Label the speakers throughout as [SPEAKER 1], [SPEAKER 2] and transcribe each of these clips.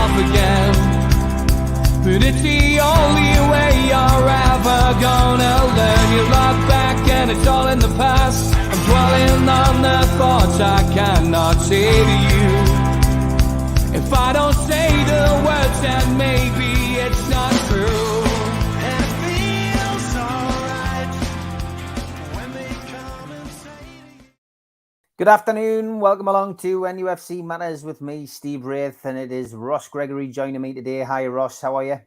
[SPEAKER 1] off again. But it's the only way you're ever gonna learn. You look back and it's all in the past. I'm dwelling on the thoughts I cannot say to you. If I don't say the words, then maybe it's not true. And it feels alright when they come and say to you.
[SPEAKER 2] Good afternoon. Welcome along to NUFC Matters with me, Steve Wraith, and it is Ross Gregory joining me today. Hi, Ross. How are you?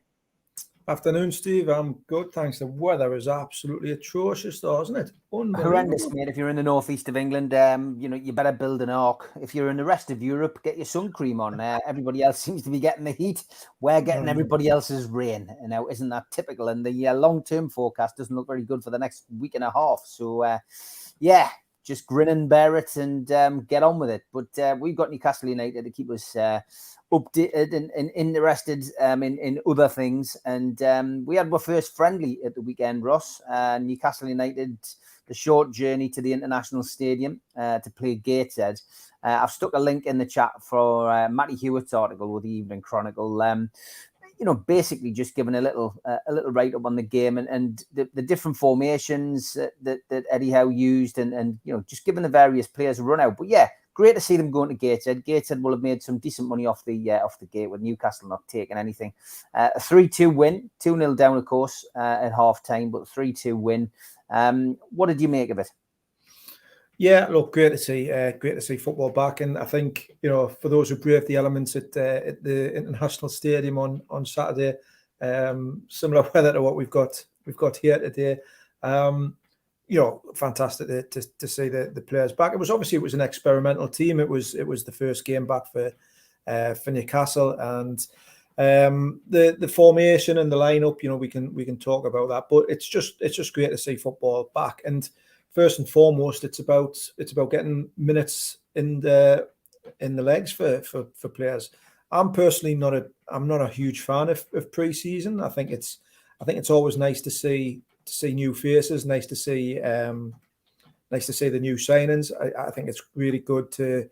[SPEAKER 3] Afternoon, Steve. I'm good, thanks. The weather is absolutely atrocious, though, isn't it?
[SPEAKER 2] Horrendous, mate. If you're in the northeast of England, you better build an ark. If you're in the rest of Europe, get your sun cream on. Everybody else seems to be getting the heat. We're getting everybody else's rain. And now, isn't that typical? And the long-term forecast doesn't look very good for the next week and a half. So, just grin and bear it and get on with it. But we've got Newcastle United to keep us updated and interested in other things. And we had our first friendly at the weekend, Ross. Newcastle United, the short journey to the International Stadium to play Gateshead. I've stuck a link in the chat for Matty Hewitt's article with the Evening Chronicle. Basically just giving a little write-up on the game and the different formations that Eddie Howe used and just giving the various players a run out. But yeah, great to see them going to Gateshead. Gateshead will have made some decent money off the gate with Newcastle not taking anything. A 3-2 win, 2-0 down, of course, at half-time, but 3-2 win. What did you make of it?
[SPEAKER 3] Yeah, look, great to see football back, and I think for those who braved the elements at the International Stadium on Saturday, similar weather to what we've got here today. Fantastic to see the players back. It was an experimental team. It was the first game back for Newcastle, and the formation and the lineup. We can talk about that, but it's just great to see football back. And first and foremost, it's about getting minutes in the legs for players. I'm personally not a huge fan of pre-season. I think it's always nice to see new faces, nice to see the new signings. I think it's really good for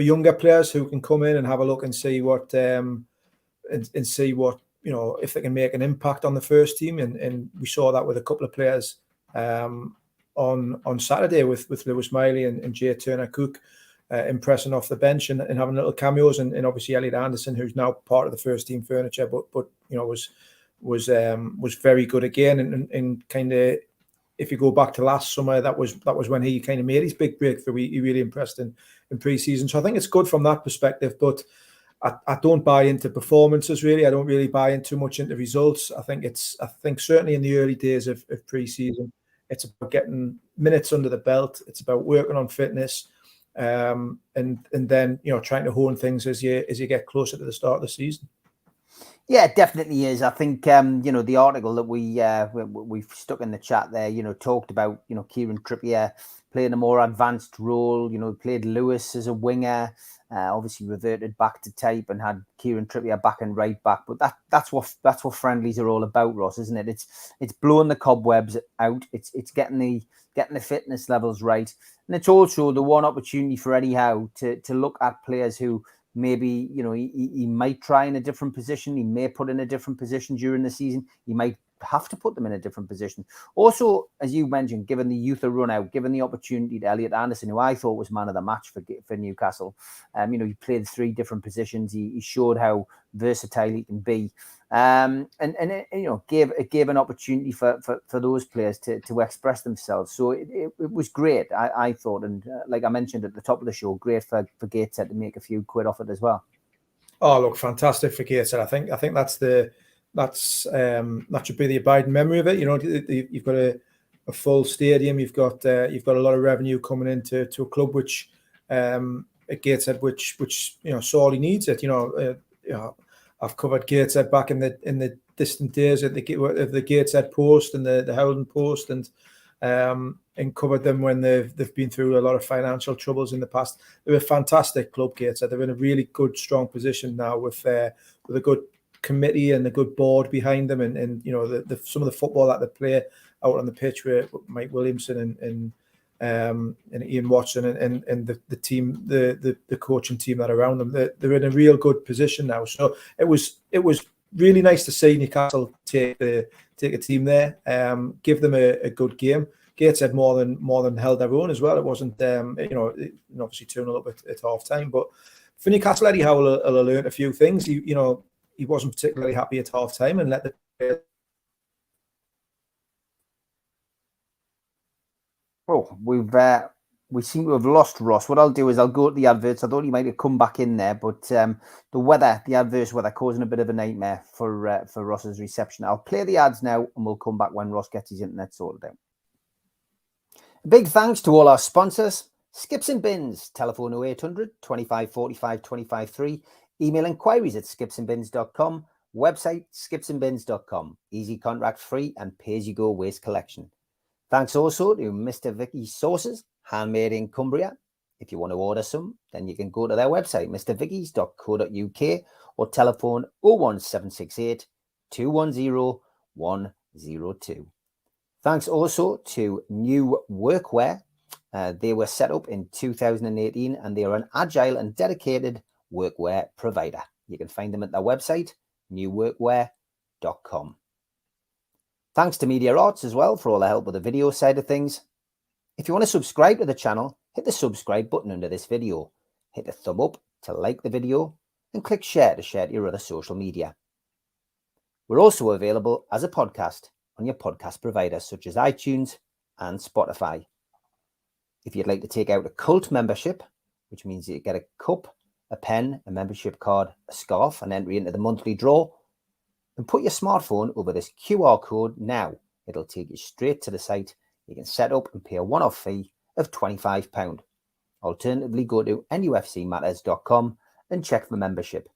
[SPEAKER 3] younger players who can come in and have a look and see what if they can make an impact on the first team, and we saw that with a couple of players on Saturday with Lewis Miley and Jay Turner-Cook impressing off the bench and having little cameos, and obviously Elliot Anderson, who's now part of the first team furniture, but was very good again, and kind of, if you go back to last summer, that was when he kind of made his big breakthrough. He really impressed in pre-season, so I think it's good from that perspective. But I don't buy into performances, really. I don't really buy in too much into results. I think certainly in the early days of pre-season, it's about getting minutes under the belt. It's about working on fitness, and then trying to hone things as you get closer to the start of the season.
[SPEAKER 2] Yeah, it definitely is. I think the article that we've stuck in the chat there, talked about Kieran Trippier playing a more advanced role. Played Lewis as a winger. Obviously reverted back to type and had Kieran Trippier back and right back. But that's what friendlies are all about, Ross, isn't it? It's blowing the cobwebs out. It's getting the fitness levels right, and it's also the one opportunity for Eddie Howe to look at players who maybe he might try in a different position. He may put in a different position during the season. He might have to put them in a different position. Also, as you mentioned, given the youth a run out, given the opportunity to Elliot Anderson, who I thought was man of the match for Newcastle. He played 3 different positions. He showed how versatile he can be, and gave an opportunity for those players to express themselves. So it was great, I thought, and like I mentioned at the top of the show, great for Gateshead to make a few quid off it as well.
[SPEAKER 3] Oh, look, fantastic for Gateshead. I think that should be the abiding memory of it. You've got a full stadium. You've got a lot of revenue coming into a club which at Gateshead, which sorely needs it. I've covered Gateshead back in the distant days of the Gateshead Post and the Howden Post, and covered them when they've been through a lot of financial troubles in the past. They're a fantastic club, Gateshead. They're in a really good, strong position now with a good committee and a good board behind them, and some of the football that they play out on the pitch with Mike Williamson and Ian Watson and the team, the coaching team that are around them. They're in a real good position now. So it was really nice to see Newcastle take a team there, give them a good game. Gateshead more than held their own as well. It wasn't obviously 2-0 up at half time, but for Newcastle, Eddie Howe will have learned a few things. He wasn't particularly happy at half time and let the
[SPEAKER 2] we seem to have lost Ross. What I'll do is I'll go to the adverts. I thought he might have come back in there, but the adverse weather causing a bit of a nightmare for Ross's reception. I'll play the ads now and we'll come back when Ross gets his internet sorted out. A big thanks to all our sponsors. Skips and Bins, telephone 0800 25 45 25 3, email inquiries at skipsandbins.com, website skipsandbins.com, easy contract free and pay-as-you-go waste collection. Thanks also to Mr. Vicky's Sauces, handmade in Cumbria. If you want to order some, then you can go to their website, mrvickies.co.uk, or telephone 01768 210 102. Thanks also to New Workwear. They were set up in 2018 and they are an agile and dedicated workwear provider. You can find them at their website, newworkwear.com. Thanks to Media Arts as well for all the help with the video side of things. If you want to subscribe to the channel, hit the subscribe button under this video. Hit the thumb up to like the video and click share to share to your other social media. We're also available as a podcast on your podcast providers such as iTunes and Spotify. If you'd like to take out a cult membership, which means you get a cup, a pen, a membership card, a scarf, and entry into the monthly draw, then put your smartphone over this QR code now. It'll take you straight to the site. You can set up and pay a one-off fee of £25. Alternatively, go to NUFCmatters.com and check for membership.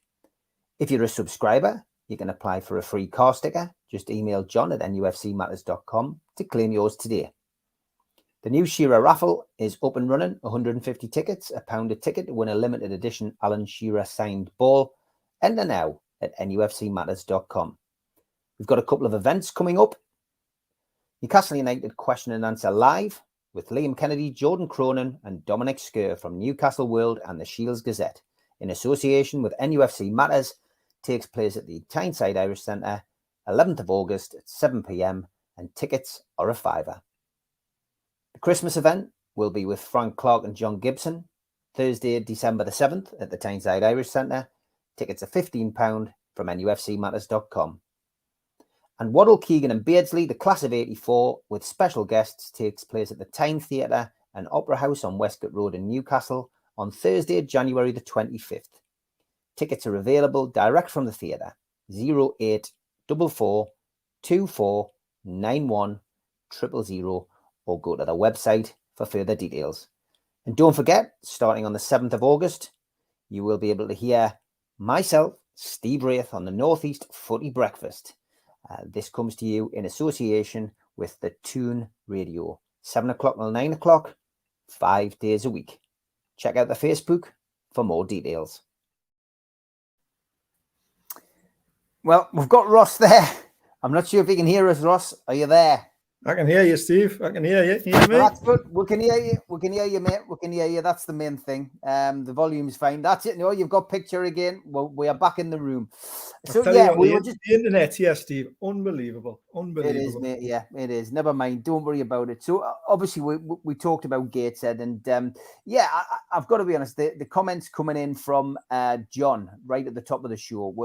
[SPEAKER 2] If you're a subscriber, you can apply for a free car sticker. Just email John at NUFCmatters.com to claim yours today. The new Shearer raffle is up and running. 150 tickets, £1 a ticket to win a limited edition Alan Shearer signed ball. Enter now at NUFCmatters.com. We've got a couple of events coming up. Newcastle United question and answer live with Liam Kennedy, Jordan Cronin and Dominic Skerr from Newcastle World and the Shields Gazette in association with NUFC Matters takes place at the Tyneside Irish Centre 11th of August at 7 p.m. and tickets are £5. The Christmas event will be with Frank Clark and John Gibson, Thursday, December the 7th at the Tyneside Irish Centre. Tickets are £15 from NUFCmatters.com. And Waddle, Keegan and Beardsley, the class of 84 with special guests, takes place at the Tyne Theatre and Opera House on Westcott Road in Newcastle on Thursday, January the 25th. Tickets are available direct from the theatre, 0844 24 91 000, or go to the website for further details. And don't forget, starting on the 7th of August, you will be able to hear myself, Steve Wraith, on the Northeast Footy Breakfast. This comes to you in association with the Toon Radio, 7 o'clock till 9 o'clock, 5 days a week. Check out the Facebook for more details. Well, we've got Ross there. I'm not sure if you can hear us, Ross. Are you there?
[SPEAKER 3] I can hear you, Steve. I can hear you. Can you hear me?
[SPEAKER 2] Well, that's good. We can hear you. We can hear you, mate. We can hear you. That's the main thing. The volume's fine. That's it. No, you've got picture again. We are back in the room. So yeah, we were just
[SPEAKER 3] the internet here, Steve. Unbelievable.
[SPEAKER 2] It is, mate. Yeah, it is. Never mind. Don't worry about it. So obviously we talked about Gateshead, and I've got to be honest. The comments coming in from John right at the top of the show.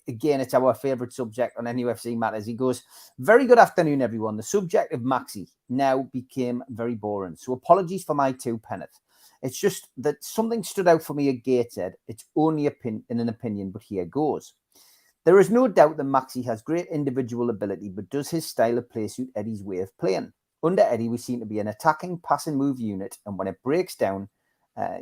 [SPEAKER 2] Again, it's our favourite subject on NUFC Matters. He goes, "Very good afternoon, everyone. The subject of Maxi now became very boring. So apologies for my 2 penneth. It's just that something stood out for me at Gateshead. It's only an opinion, but here goes. There is no doubt that Maxi has great individual ability, but does his style of play suit Eddie's way of playing? Under Eddie, we seem to be an attacking, pass and move unit, and when it breaks down,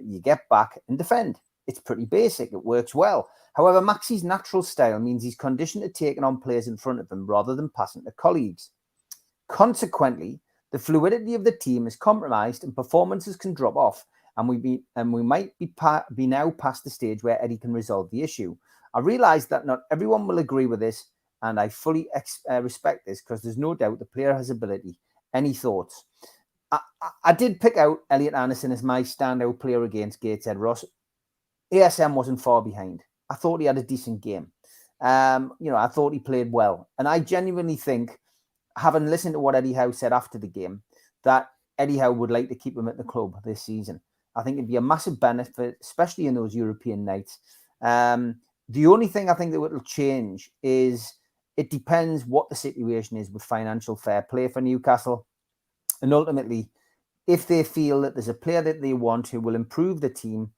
[SPEAKER 2] you get back and defend. It's pretty basic. It works well. However, Maxi's natural style means he's conditioned to taking on players in front of him rather than passing to colleagues. Consequently, the fluidity of the team is compromised and performances can drop off, and we might be now past the stage where Eddie can resolve the issue. I realise that not everyone will agree with this, and I fully respect this because there's no doubt the player has ability. Any thoughts?" I did pick out Elliot Anderson as my standout player against Gateshead, Ross. ASM wasn't far behind. I thought he had a decent game. I thought he played well. And I genuinely think, having listened to what Eddie Howe said after the game, that Eddie Howe would like to keep him at the club this season. I think it'd be a massive benefit, especially in those European nights. The only thing I think that will change is it depends what the situation is with financial fair play for Newcastle. And ultimately, if they feel that there's a player that they want who will improve the team,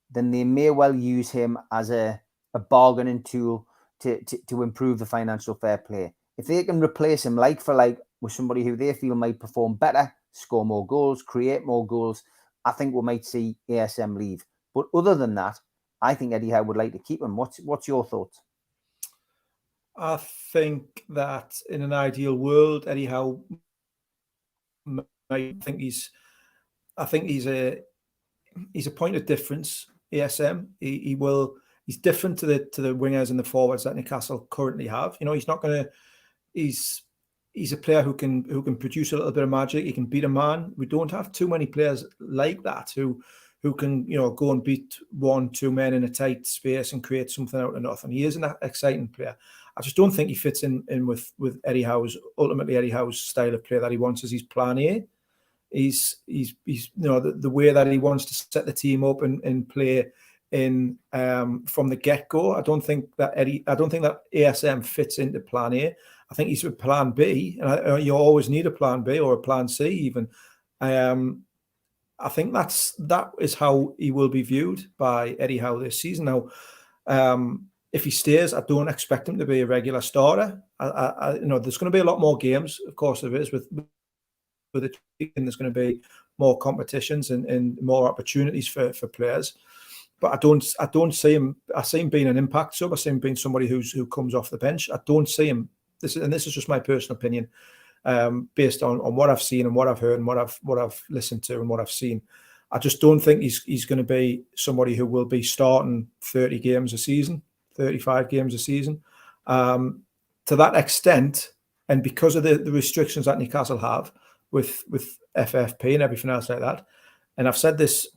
[SPEAKER 2] then they may well use him as a bargaining tool to improve the financial fair play. If they can replace him like for like with somebody who they feel might perform better, score more goals, create more goals, I think we might see ASM leave. But other than that, I think Eddie Howe would like to keep him. What's your thoughts?
[SPEAKER 3] I think that in an ideal world, Eddie Howe I think he's a point of difference. ASM, he's different to the wingers and the forwards that Newcastle currently have. He's not going to. He's a player who can produce a little bit of magic. He can beat a man. We don't have too many players like that who can go and beat 1-2 men in a tight space and create something out of nothing. He is an exciting player. I just don't think he fits in with Eddie Howe's style of play that he wants as his plan A. He's the way that he wants to set the team up and play in from the get-go. I don't think that ASM fits into plan A. I think he's a plan B, and you always need a plan B or a plan C even. I think that is how he will be viewed by Eddie Howe this season. Now, if he stays, I don't expect him to be a regular starter. There's going to be a lot more games, of course there is, with the team. There's going to be more competitions and more opportunities for players. But I don't see him. I see him being an impact sub. I see him being somebody who comes off the bench. I don't see him. This is just my personal opinion, based on what I've seen and what I've heard and what I've listened to and what I've seen. I just don't think he's going to be somebody who will be starting 30 games a season, 35 games a season. To that extent, and because of the restrictions that Newcastle have with FFP and everything else like that, and I've said this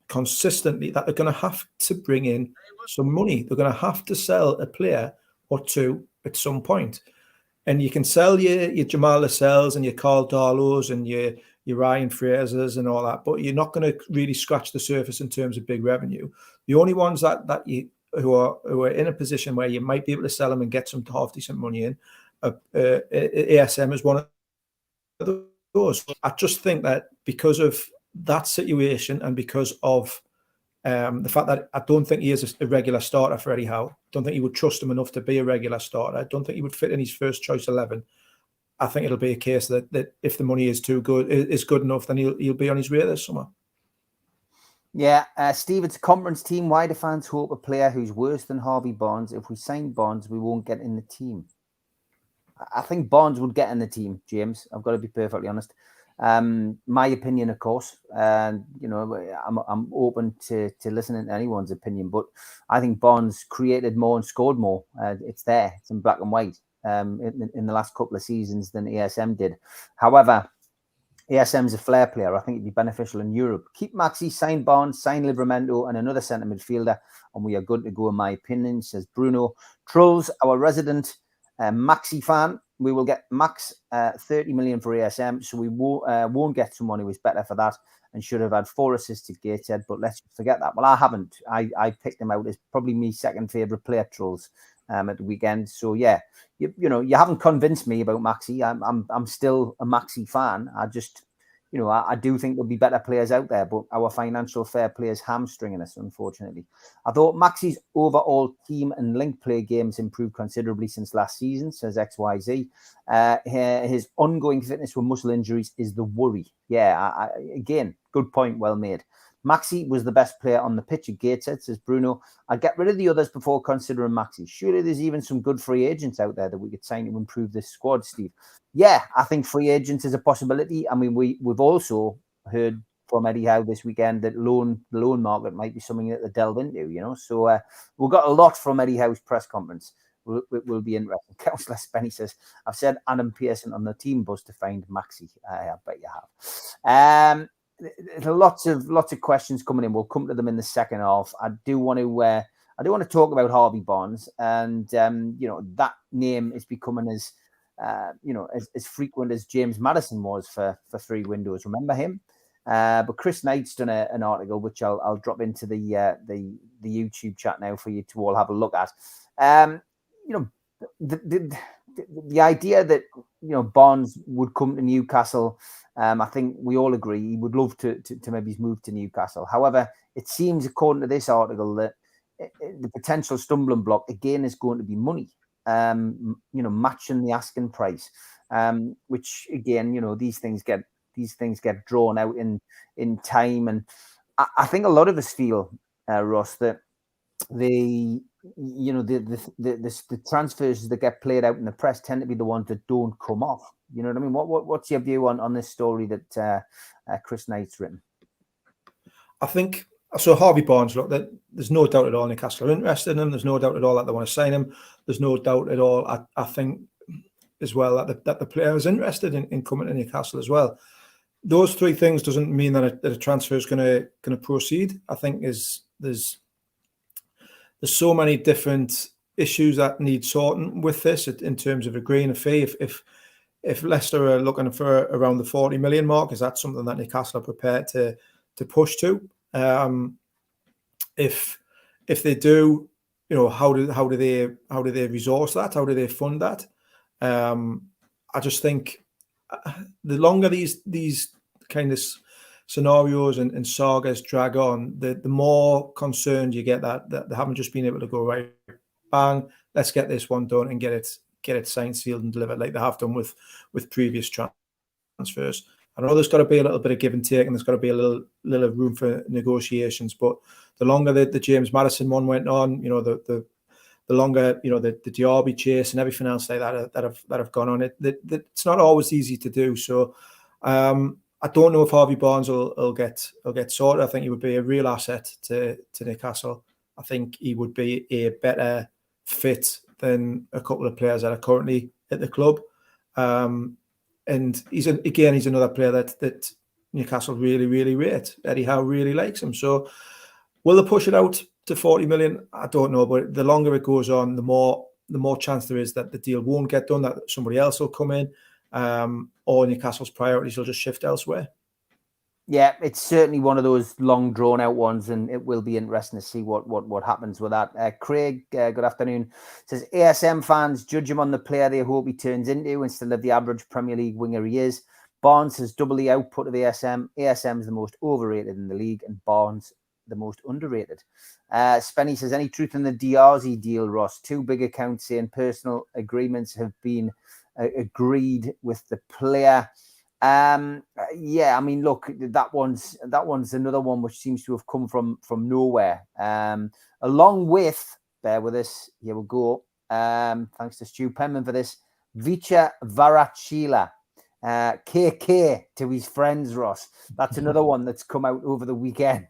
[SPEAKER 3] consistently, that they're going to have to bring in some money. They're going to have to sell a player or two at some point. And you can sell your Jamal Lascelles and your Carl Darlow's and your Ryan Fraser's and all that, but you're not going to really scratch the surface in terms of big revenue. The only ones that you who are in a position where you might be able to sell them and get some half decent money in, ASM is one of those. I just think that because of that situation and because of the fact that I don't think he is a regular starter for Eddie Howe, I don't think he would trust him enough to be a regular starter. I don't think he would fit in his first choice 11. I think it'll be a case that if the money is good enough, then he'll be on his way this summer.
[SPEAKER 2] Yeah, Steve, it's a conference team. Why do fans hope a player who's worse than Harvey Barnes? If we sign Barnes, we won't get in the team. I think Barnes would get in the team, James. I've got to be perfectly honest. My opinion, of course, and I'm open to listening to anyone's opinion, but I think Barnes created more and scored more. It's there, it's in black and white in the last couple of seasons than ASM did. However, ASM's a flair player. I think it'd be beneficial in Europe. Keep Maxi, sign Barnes, sign Livramento and another centre midfielder, and we are good to go, in my opinion, says Bruno. Trolls, our resident Maxi fan. We will get max 30 million for ASM, so we won't get someone who is better for that and should have had 4 assists at Gateshead, but let's forget that. Well, I haven't. I picked him out as probably my second favourite player, Trolls, at the weekend. So yeah, you haven't convinced me about Maxi. I'm still a Maxi fan. I just, I do think there'll be better players out there, but our financial fair play is hamstringing us, unfortunately. I thought Maxi's overall team and link play games improved considerably since last season, says XYZ. His ongoing fitness with muscle injuries is the worry. Yeah, again, good point, well made. Maxi was the best player on the pitch at Gateshead, says Bruno. I'd get rid of the others before considering Maxi. Surely there's even some good free agents out there that we could sign to improve this squad, Steve. Yeah, I think free agents is a possibility. I mean, we've also heard from Eddie Howe this weekend that the loan market might be something that they delve into, So we got a lot from Eddie Howe's press conference. will be interesting. Councillor Spenny says, I've said Adam Pearson on the team bus to find Maxi. I bet you have. Lots of questions coming in. We'll come to them in the second half. I do want to talk about Harvey Barnes, and that name is becoming as frequent as James Maddison was for 3 windows. Remember him? But Chris Knight's done an article which I'll drop into the YouTube chat now for you to all have a look at. The idea that Barnes would come to Newcastle, I think we all agree he would love to maybe move to Newcastle. However, it seems, according to this article, that the potential stumbling block again is going to be money. Matching the asking price, which again, these things get drawn out in time, and I think a lot of us feel, Ross, that the transfers that get played out in the press tend to be the ones that don't come off. You know what I mean? What's your view on this story that Chris Knight's written?
[SPEAKER 3] I think so. Harvey Barnes, look, there's no doubt at all Newcastle are interested in him. There's no doubt at all that they want to sign him. There's no doubt at all. I think as well that the player is interested in coming to Newcastle as well. Those 3 things doesn't mean that a transfer is going to proceed. I think there's so many different issues that need sorting with this in terms of agreeing a fee. If Leicester are looking for around the 40 million mark, is that something that Newcastle are prepared to push to? If they do, how do they resource that? How do they fund that? I just think the longer these kind of scenarios and sagas drag on, the more concerned you get that they haven't just been able to go, right, bang, let's get this one done and get it signed, sealed, and delivered like they have done with previous transfers. I know there's got to be a little bit of give and take, and there's got to be a little room for negotiations. But the longer the James Maddison one went on, the longer the Diaby chase and everything else like that have gone on, it's not always easy to do. So I don't know if Harvey Barnes will get sorted. I think he would be a real asset to Newcastle. I think he would be a better fit than a couple of players that are currently at the club. And he's another player that Newcastle really, really rate. Eddie Howe really likes him. So will they push it out to 40 million? I don't know. But the longer it goes on, the more chance there is that the deal won't get done, that somebody else will come in, or Newcastle's priorities will just shift elsewhere.
[SPEAKER 2] Yeah, it's certainly one of those long drawn out ones, and it will be interesting to see what happens with that. Craig, good afternoon, says ASM fans judge him on the player they hope he turns into instead of the average Premier League winger he is. Barnes has double the output of ASM. ASM is the most overrated in the league, and Barnes the most underrated. Spenny says, any truth in the Diazy deal, Ross? 2 big accounts saying personal agreements have been agreed with the player. Yeah, I mean, look, that one's another one which seems to have come from nowhere. Along with, bear with us, here we go. Thanks to Stu Penman for this. Vicha Varachila, KK to his friends, Ross. That's another one that's come out over the weekend.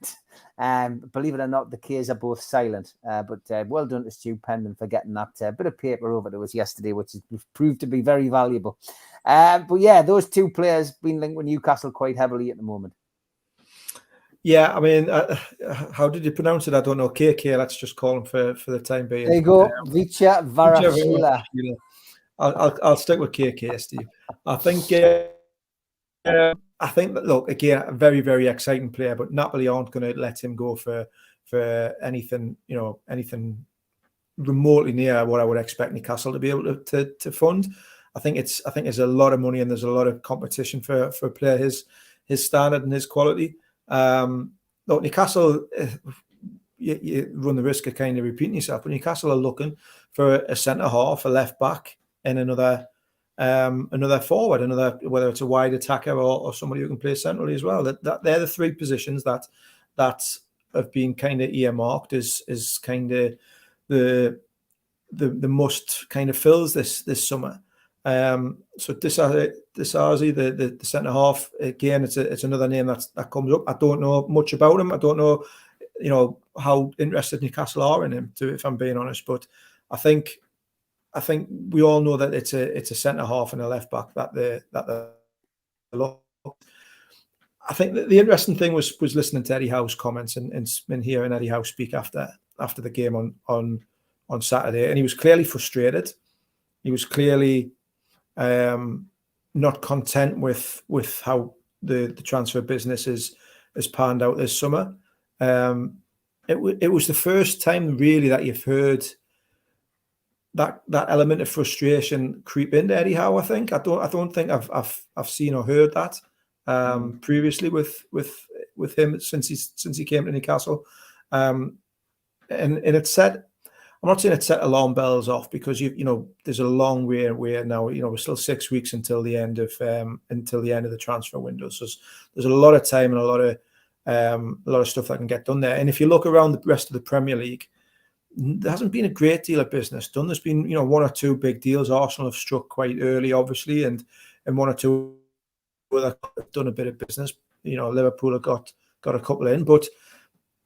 [SPEAKER 2] Believe it or not, the K's are both silent. But well done to Stu Penman for getting that bit of paper over to us yesterday, which has proved to be very valuable. But yeah, those 2 players been linked with Newcastle quite heavily at the moment. Yeah,
[SPEAKER 3] I mean, how did you pronounce it? I don't know. KK, let's just call him for the time being.
[SPEAKER 2] There you go, Vicha Varachila.
[SPEAKER 3] I'll stick with KK, Steve. I think that, look, again, a very, very exciting player, but Napoli aren't going to let him go for anything, anything remotely near what I would expect Newcastle to be able to fund. I think there's a lot of money and there's a lot of competition for a player his standard and his quality. Look, Newcastle, you run the risk of kind of repeating yourself, but Newcastle are looking for a centre half, a left back, and another forward, whether it's a wide attacker or somebody who can play centrally as well. That they're the 3 positions that have been kind of earmarked as kind of the must kind of fills this summer. So Disazi, the centre half, again, it's another name that comes up. I don't know much about him. I don't know, how interested Newcastle are in him, if I'm being honest. But I think I think we all know that it's a centre half and a left back that they look. I think that the interesting thing was listening to Eddie Howe's comments and hearing Eddie Howe speak after the game on Saturday, and he was clearly frustrated. He was clearly not content with how the transfer business has panned out this summer. It was the first time really that you've heard that element of frustration creep into Eddie Howe. I think I don't think I've seen or heard that previously with him since he came to Newcastle, and it set. I'm not saying it set alarm bells off, because you know there's a long way now. You know, we're still 6 weeks until the end of the transfer window. So there's a lot of time and a lot of stuff that can get done there. And if you look around the rest of the Premier League, there hasn't been a great deal of business done. There's been, you know, one or two big deals. Arsenal have struck quite early, obviously, and one or two that have done a bit of business. You know, Liverpool have got a couple in, but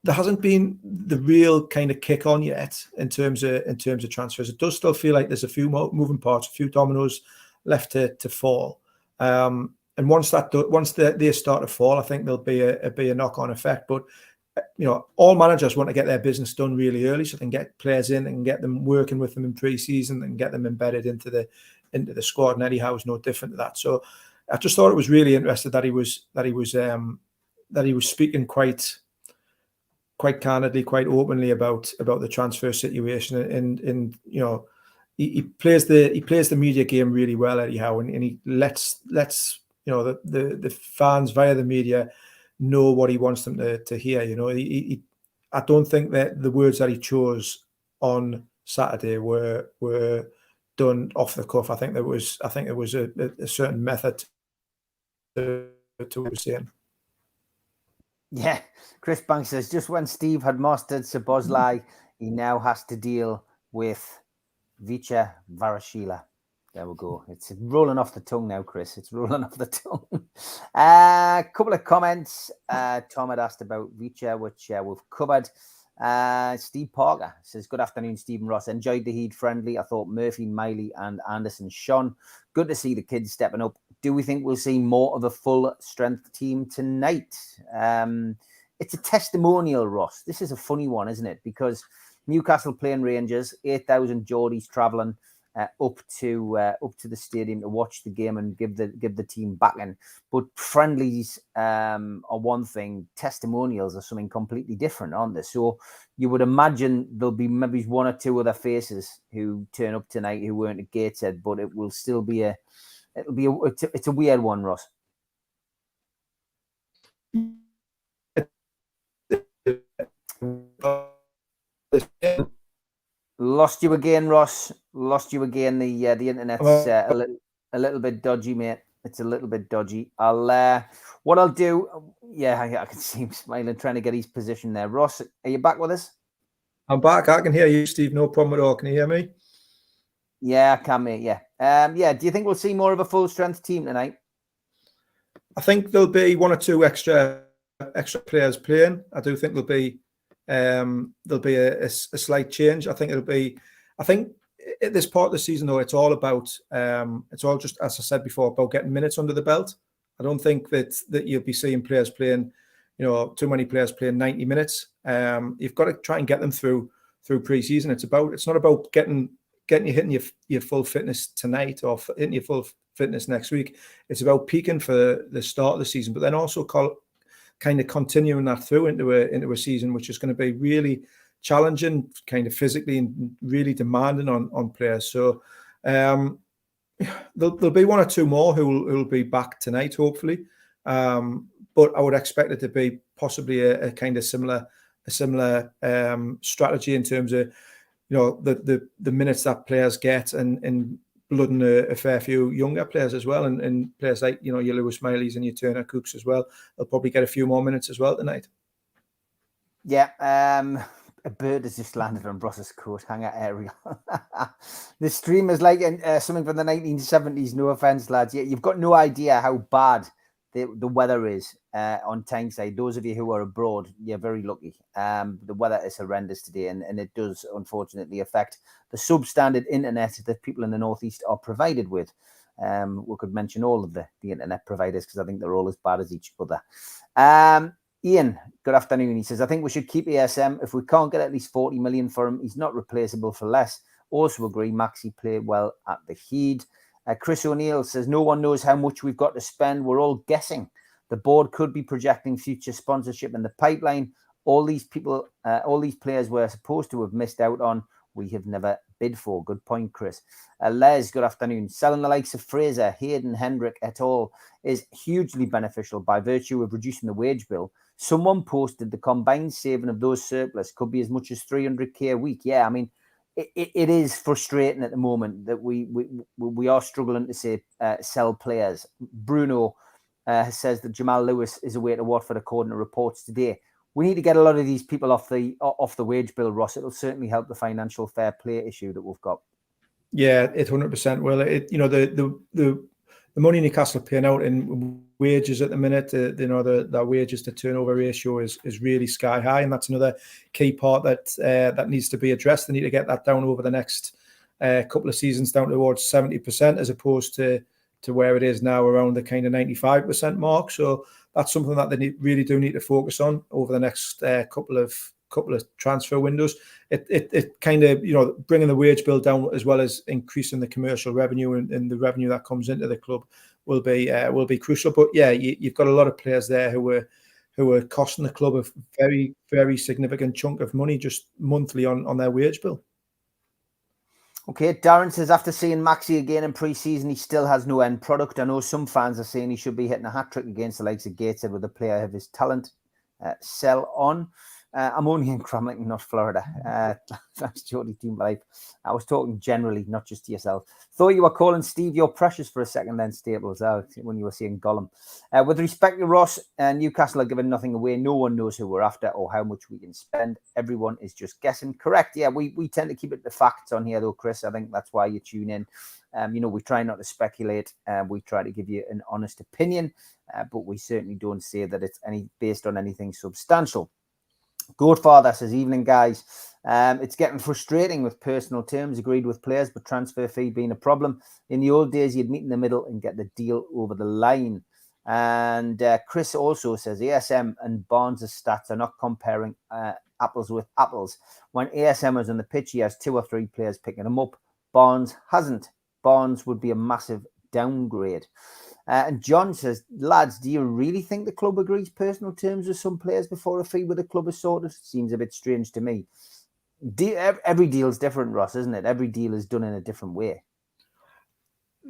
[SPEAKER 3] there hasn't been the real kind of kick on yet in terms of transfers. It does still feel like there's a few more moving parts, a few dominoes left to fall. And once they start to fall, I think there'll be a knock-on effect. But you know, all managers want to get their business done really early, so they can get players in and get them working with them in pre-season and get them embedded into the squad. And Eddie Howe's no different to that. So I just thought it was really interesting that he was speaking quite candidly, quite openly about the transfer situation, and you know, he plays the media game really well, Eddie Howe, and he lets you know the fans via the media know what he wants them to hear. You know, I don't think that the words that he chose on Saturday were done off the cuff. I think there was a certain method to what he was saying.
[SPEAKER 2] Yeah, Chris Banks says, just when Steve had mastered Szoboszlai, he now has to deal with Vicha Varashila. There we go. It's rolling off the tongue now, Chris. It's rolling off the tongue. A couple of comments. Tom had asked about Vicha, which we've covered. Steve Parker says, good afternoon, Stephen Ross. Enjoyed the Heat friendly. I thought Murphy, Miley and Anderson shone. Good to see the kids stepping up. Do we think we'll see more of a full strength team tonight? It's a testimonial, Ross. This is a funny one, isn't it? Because Newcastle playing Rangers, 8,000 Geordies travelling up to the stadium to watch the game and give the team backing. But friendlies are one thing, testimonials are something completely different, aren't they? So you would imagine there'll be maybe one or two other faces who turn up tonight who weren't at Gateshead, but it will still be it's a weird one, Ross. Lost you again, Ross. Lost you again. The internet's a little bit dodgy, mate. It's a little bit dodgy. What I'll do. Yeah, I can see him smiling, trying to get his position there. Ross, are you back with us?
[SPEAKER 3] I'm back. I can hear you, Steve. No problem at all. Can you hear me?
[SPEAKER 2] Yeah, I can, mate. Yeah. Yeah. Do you think we'll see more of a full strength team tonight?
[SPEAKER 3] I think there'll be one or two extra players playing. I do think there'll be a slight change. I think at this part of the season, though, it's all just, as I said before, about getting minutes under the belt. I don't think that you'll be seeing players playing, you know, too many players playing 90 minutes. You've got to try and get them through pre-season. It's not about getting you hitting your full fitness tonight or hitting your full fitness next week. It's about peaking for the start of the season, but then also kind of continuing that through into a season which is going to be really challenging, kind of physically and really demanding on players. So there'll be one or two more who will be back tonight, hopefully. But I would expect it to be possibly a kind of similar strategy in terms of, you know, the minutes that players get and blooding a fair few younger players as well, and players like, you know, your Lewis Mileys and your Turner Cooks as well. They'll probably get a few more minutes as well tonight.
[SPEAKER 2] Yeah, a bird has just landed on Ross's coat hanger area. The stream is like something from the 1970s. No offense, lads. Yeah, you've got no idea how bad the weather is on Tyneside. Those of you who are abroad, you're very lucky. The weather is horrendous today, and it does unfortunately affect the substandard internet that people in the Northeast are provided with. We could mention all of the internet providers because I think they're all as bad as each other. Ian, good afternoon. He says, I think we should keep ASM. If we can't get at least 40 million for him, he's not replaceable for less. Also agree, Maxi played well at the Heed. Chris O'Neill says, no one knows how much we've got to spend. We're all guessing. The board could be projecting future sponsorship in the pipeline. All these people, all these players we're supposed to have missed out on, we have never bid for. Good point, Chris. Les, good afternoon. Selling the likes of Fraser, Hayden, Hendrick et al. Is hugely beneficial by virtue of reducing the wage bill. Someone posted the combined saving of those surplus could be as much as 300k a week. Yeah, I mean, it is frustrating at the moment that we are struggling to say sell players. Bruno says that Jamal Lewis is away to Watford according to reports today. We need to get a lot of these people off the wage bill, Ross. It'll certainly help the financial fair play issue that we've got.
[SPEAKER 3] Yeah, it 100% will. The money Newcastle are paying out in wages at the minute, the wages to turnover ratio is really sky high, and that's another key part that needs to be addressed. They need to get that down over the next couple of seasons, down towards 70%, as opposed to where it is now, around the kind of 95% mark. So that's something that they really do need to focus on over the next couple of transfer windows. It kind of, bringing the wage bill down as well as increasing the commercial revenue and the revenue that comes into the club will be crucial. But yeah, you've got a lot of players there who are costing the club a very, very significant chunk of money just monthly on their wage bill.
[SPEAKER 2] Okay, Darren says, after seeing Maxi again in pre-season, he still has no end product. I know some fans are saying he should be hitting a hat-trick against the likes of Gateshead with a player of his talent. Sell on. I'm only in Cramlington, not Florida. Thanks, Jody Team Life. I was talking generally, not just to yourself. Thought you were calling Steve your precious for a second then, Staples, when you were saying Gollum. With respect to Ross, Newcastle are giving nothing away. No one knows who we're after or how much we can spend. Everyone is just guessing. Correct. Yeah, we tend to keep it the facts on here, though, Chris. I think that's why you tune in. We try not to speculate. We try to give you an honest opinion, but we certainly don't say that it's based on anything substantial. Godfather says, evening, guys. It's getting frustrating with personal terms agreed with players, but transfer fee being a problem. In the old days, you'd meet in the middle and get the deal over the line. And Chris also says, ASM and Barnes' stats are not comparing apples with apples. When ASM was on the pitch, he has 2 or 3 players picking him up. Barnes hasn't. Barnes would be a massive downgrade. And John says, lads, do you really think the club agrees personal terms with some players before a fee with the club is sorted? Seems a bit strange to me. Every deal is different, Ross, isn't it? Every deal is done in a different way.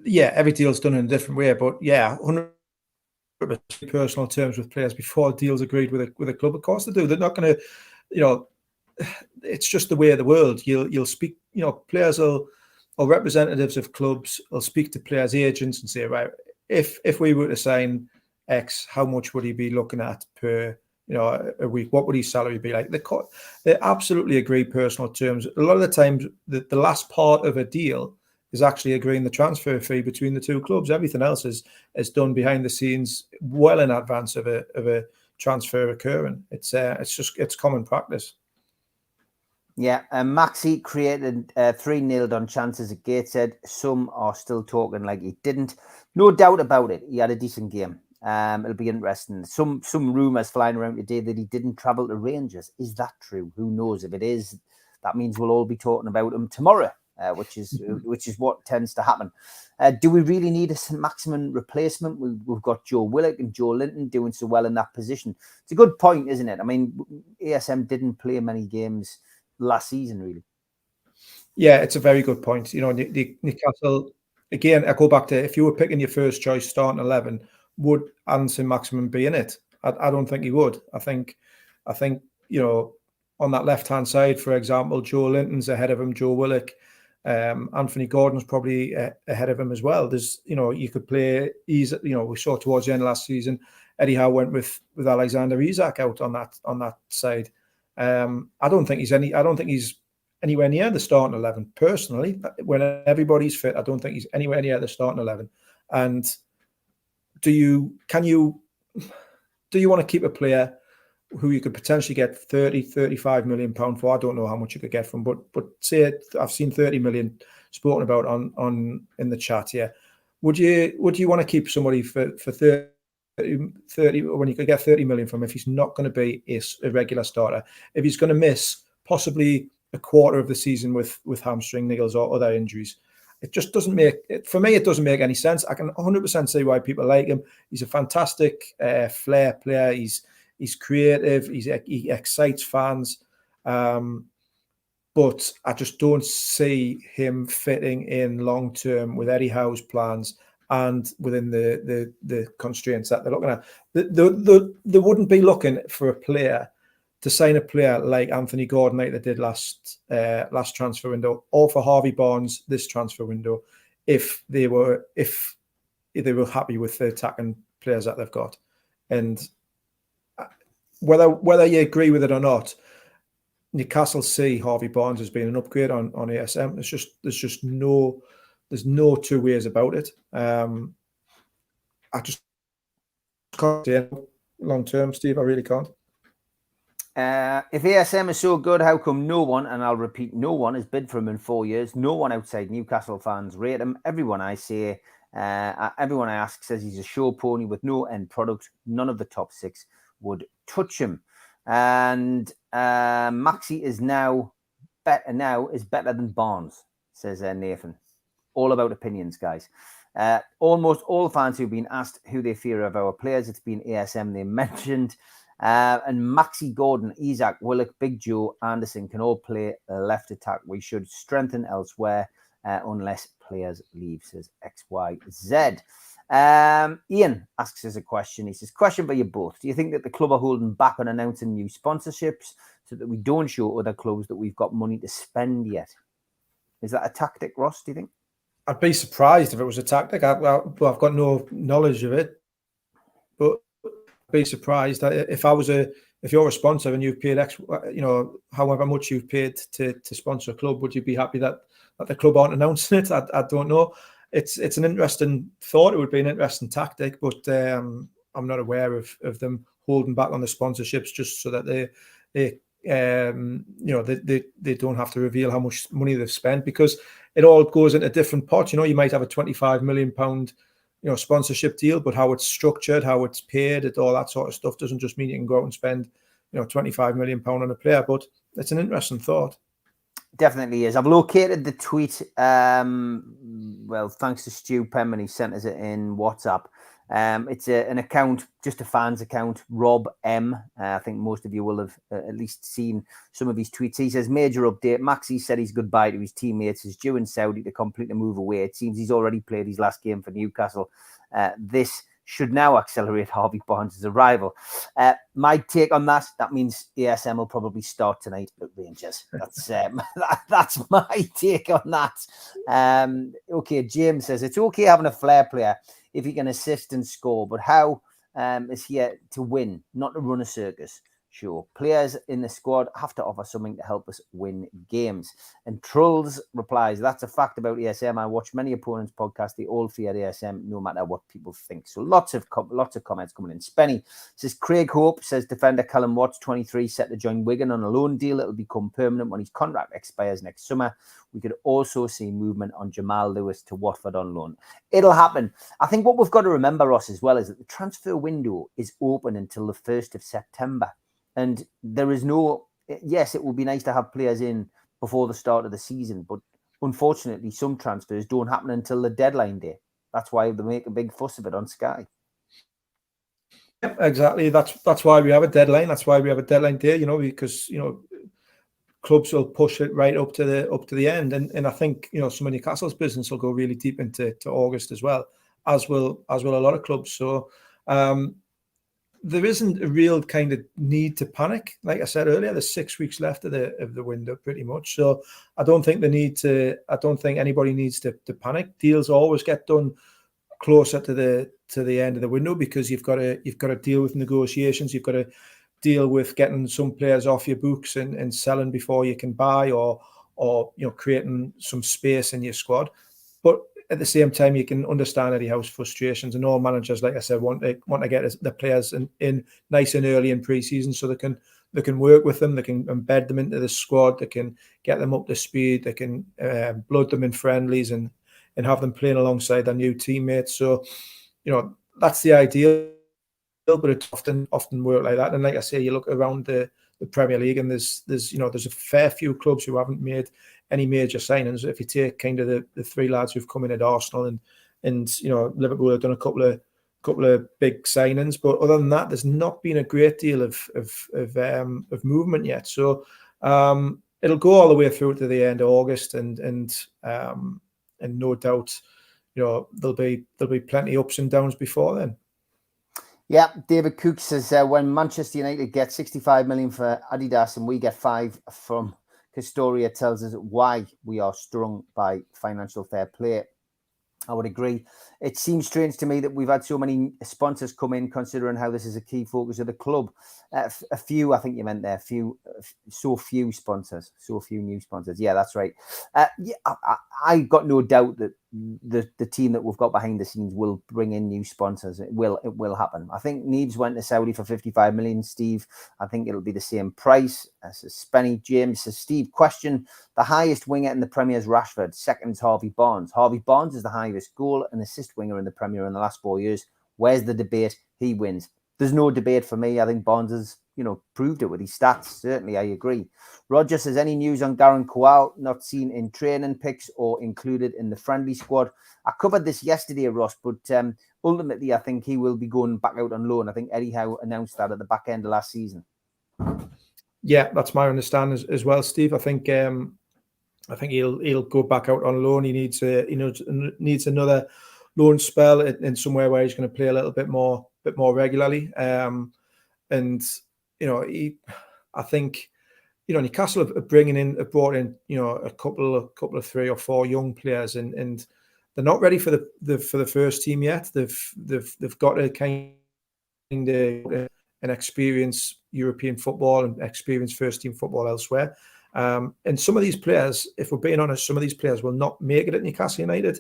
[SPEAKER 3] Yeah, every deal is done in a different way. But yeah, 100% personal terms with players before deals agreed with a club. Of course they do. They're not going to, it's just the way of the world. You'll speak, players or representatives of clubs will speak to players' agents and say, right, if we were to sign X, how much would he be looking at per a week? What would his salary be like? They absolutely agree personal terms. A lot of the times, the last part of a deal is actually agreeing the transfer fee between the two clubs. Everything else is done behind the scenes, well in advance of a transfer occurring. It's common practice.
[SPEAKER 2] Yeah, Maxi created 3 nailed on chances at Gateshead. Some are still talking like he didn't. No doubt about it. He had a decent game. It'll be interesting. Some rumours flying around today that he didn't travel to Rangers. Is that true? Who knows? If it is, that means we'll all be talking about him tomorrow, which is what tends to happen. Do we really need a Saint-Maximin replacement? We've got Joe Willock and Joe Linton doing so well in that position. It's a good point, isn't it? I mean, ASM didn't play many games last season, really.
[SPEAKER 3] Yeah, it's a very good point. Newcastle, again, I go back to, if you were picking your first choice starting 11, would Allan Saint-Maximin be in it? I don't think he would. I think on that left-hand side, for example, Joe Linton's ahead of him, Joe Willock, Anthony Gordon's probably ahead of him as well. There's, you could play, we saw towards the end of last season, Eddie Howe went with Alexander Isak out on that side. I don't think he's anywhere near the starting 11 personally. When everybody's fit, I don't think he's anywhere near the starting 11. And do you want to keep a player who you could potentially get 30, 35 million pound for? I don't know how much you could get from, but say I've seen 30 million spoken about on in the chat here. Would you want to keep somebody for 30 when you could get 30 million from him if he's not going to be a regular starter, if he's going to miss possibly a quarter of the season with hamstring niggles or other injuries? It just doesn't make, for me, it doesn't make any sense. I can 100% see why people like him. He's a fantastic flair player. He's creative. He excites fans. But I just don't see him fitting in long term with Eddie Howe's plans and within the constraints that they're looking at. They wouldn't be looking for a player to sign a player like Anthony Gordon like they did last transfer window, or for Harvey Barnes this transfer window, if they were happy with the attacking players that they've got. And whether you agree with it or not, Newcastle see Harvey Barnes as being an upgrade on ASM. There's no two ways about it. I just can't see it long term, Steve. I really can't.
[SPEAKER 2] If ASM is so good, how come no one, and I'll repeat, no one has bid for him in 4 years? No one outside Newcastle fans rate him. Everyone I ask says he's a show pony with no end product. None of the top six would touch him. And Maxi is better than Barnes, says Nathan. All about opinions, guys. Almost all fans who've been asked who they fear of our players, it's been ASM they mentioned. And Maxi, Gordon, Isaac, Willock, Big Joe, Anderson can all play left attack. We should strengthen elsewhere unless players leave, says XYZ. Ian asks us a question. He says, question for you both. Do you think that the club are holding back on announcing new sponsorships so that we don't show other clubs that we've got money to spend yet? Is that a tactic, Ross, do you think?
[SPEAKER 3] I'd be surprised if it was a tactic. I've got no knowledge of it, but I'd be surprised if you're a sponsor and you've paid however much you've paid to sponsor a club, would you be happy that the club aren't announcing it? I don't know. It's an interesting thought. It would be an interesting tactic, but I'm not aware of them holding back on the sponsorships just so that they don't have to reveal how much money they've spent, because it all goes into different pots. You might have a £25 million sponsorship deal, but how it's structured, how it's paid, all that sort of stuff doesn't just mean you can go out and spend £25 million on a player. But it's an interesting thought.
[SPEAKER 2] Definitely is. I've located the tweet. Well, thanks to Stu Penman, he sent us it in WhatsApp. It's an account, just a fans account, Rob M. I think most of you will have at least seen some of his tweets. He says, major update. Maxi said his goodbye to his teammates is due in Saudi to completely move away. It seems he's already played his last game for Newcastle. This should now accelerate Harvey Barnes' arrival. My take on that means ASM will probably start tonight at Rangers. That's my take on that. Okay, James says, it's okay having a flair player if he can assist and score, but how is he to win, not to run a circus? Sure, players in the squad have to offer something to help us win games. And Trolls replies, that's a fact about ASM. I watch many opponents' podcasts. They all fear ASM no matter what people think. So lots of comments coming in. Spenny says, Craig Hope says, defender Callum Watts, 23, set to join Wigan on a loan deal. It'll become permanent when his contract expires next summer. We could also see movement on Jamal Lewis to Watford on loan. It'll happen. I think what we've got to remember, Ross, as well, is that the transfer window is open until the 1st of September. And there is yes, it would be nice to have players in before the start of the season, but unfortunately, some transfers don't happen until the deadline day. That's why they make a big fuss of it on Sky.
[SPEAKER 3] Yep, exactly. That's why we have a deadline. That's why we have a deadline day, because, clubs will push it right up to the end. And I think, some of Newcastle's business will go really deep into August as well, as will a lot of clubs. So, there isn't a real kind of need to panic. Like I said earlier, there's 6 weeks left of the window pretty much. So I don't think anybody needs to panic. Deals always get done closer to the end of the window, because you've got to deal with negotiations. You've got to deal with getting some players off your books and selling before you can buy, or creating some space in your squad. But at the same time, you can understand Eddie Howe's frustrations, and all managers, like I said, want to get the players in nice and early in pre-season so they can work with them, they can embed them into the squad, they can get them up to speed, they can blood them in friendlies and have them playing alongside their new teammates. So, that's the ideal, but it often work like that. And like I say, you look around the Premier League, and there's a fair few clubs who haven't made any major signings. If you take kind of the three lads who've come in at Arsenal and Liverpool have done a couple of big signings, but other than that, there's not been a great deal of movement yet. So it'll go all the way through to the end of August, and no doubt, there'll be plenty ups and downs before then.
[SPEAKER 2] Yeah, David Cook says when Manchester United get 65 million for Adidas and we get 5 from Castoria, tells us why we are strung by financial fair play. I would agree. It seems strange to me that we've had so many sponsors come in, considering how this is a key focus of the club. A few, I think you meant there, so few new sponsors. Yeah, that's right. I got no doubt that the team that we've got behind the scenes will bring in new sponsors. It will happen. I think Neves went to Saudi for 55 million, Steve. I think it'll be the same price. Spenny James says, Steve, question: the highest winger in the Premier is Rashford. Second is Harvey Barnes. Harvey Barnes is the highest goal and assist winger in the Premier in the last 4 years. Where's the debate? He wins. There's no debate for me. I think Barnes has, proved it with his stats. Certainly, I agree. Roger says, any news on Darren Kowal, not seen in training picks or included in the friendly squad? I covered this yesterday, Ross, but ultimately, I think he will be going back out on loan. I think Eddie Howe announced that at the back end of last season.
[SPEAKER 3] Yeah, that's my understanding as well, Steve. I think he'll go back out on loan. He needs another loan spell in somewhere where he's going to play a little bit more regularly. I think Newcastle have brought in a couple of 3 or 4 young players, and they're not ready for the first team yet. They've got a kind of an experience European football and experience first team football elsewhere. And some of these players, if we're being honest, some of these players will not make it at Newcastle United.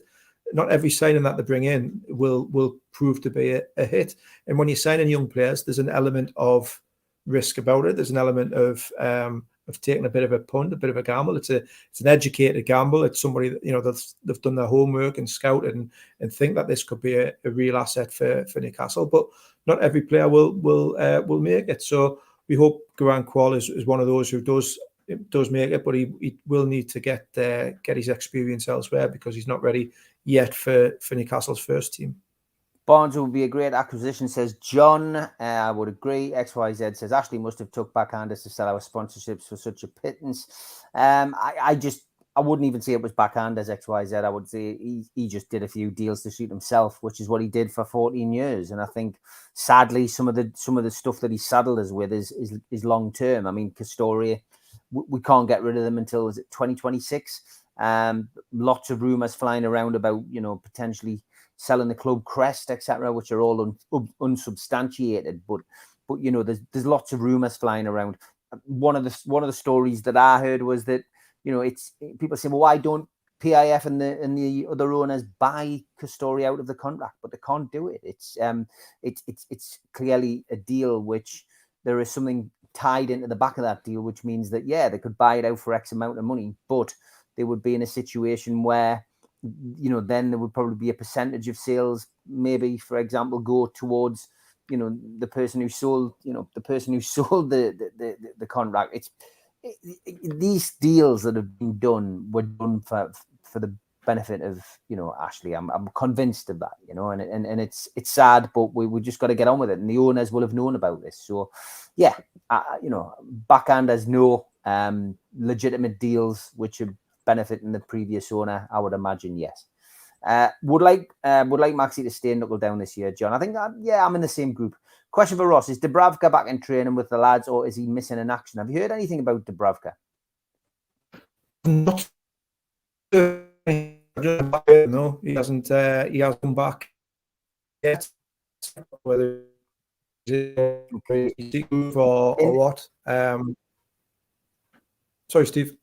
[SPEAKER 3] Not every signing that they bring in will prove to be a hit. And when you're signing young players, there's an element of risk about it. There's an element of taking a bit of a punt, a bit of a gamble. It's an educated gamble. It's somebody that they've done their homework and scouted and think that this could be a real asset for Newcastle. But not every player will make it. So we hope Garang Kual is one of those who does make it, but he will need to get his experience elsewhere because he's not ready yet for Newcastle's first team.
[SPEAKER 2] Barnes would be a great acquisition, says John. I would agree. XYZ says Ashley must have took backhanders to sell our sponsorships for such a pittance. I wouldn't even say it was backhanders, XYZ. I would say he just did a few deals to suit himself, which is what he did for 14 years. And I think, sadly, some of the stuff that he saddled us with is long term. I mean, Castoria, we can't get rid of them until, is it 2026? Lots of rumours flying around about, potentially selling the club crest, etc., which are all unsubstantiated. But there's lots of rumours flying around. One of the stories that I heard was that it's people say, well, why don't PIF and the other owners buy Castoria out of the contract? But they can't do it. It's clearly a deal which there is something tied into the back of that deal, which means that they could buy it out for X amount of money, but they would be in a situation where then there would probably be a percentage of sales, maybe, for example, go towards the person who sold the contract. These deals that have been done were done for the benefit of Ashley. I'm convinced of that, and it's sad, but we just got to get on with it, and the owners will have known about this. So backhanders, no. Legitimate deals which are benefiting the previous owner, I would imagine, yes. Would like Maxi to stay and knuckle down this year, John. I think I'm in the same group. Question for Ross: is Dubravka back in training with the lads, or is he missing in action? Have you heard anything about Dubravka?
[SPEAKER 3] Not. No, he hasn't. He hasn't come back yet. Whether or what? Sorry, Steve.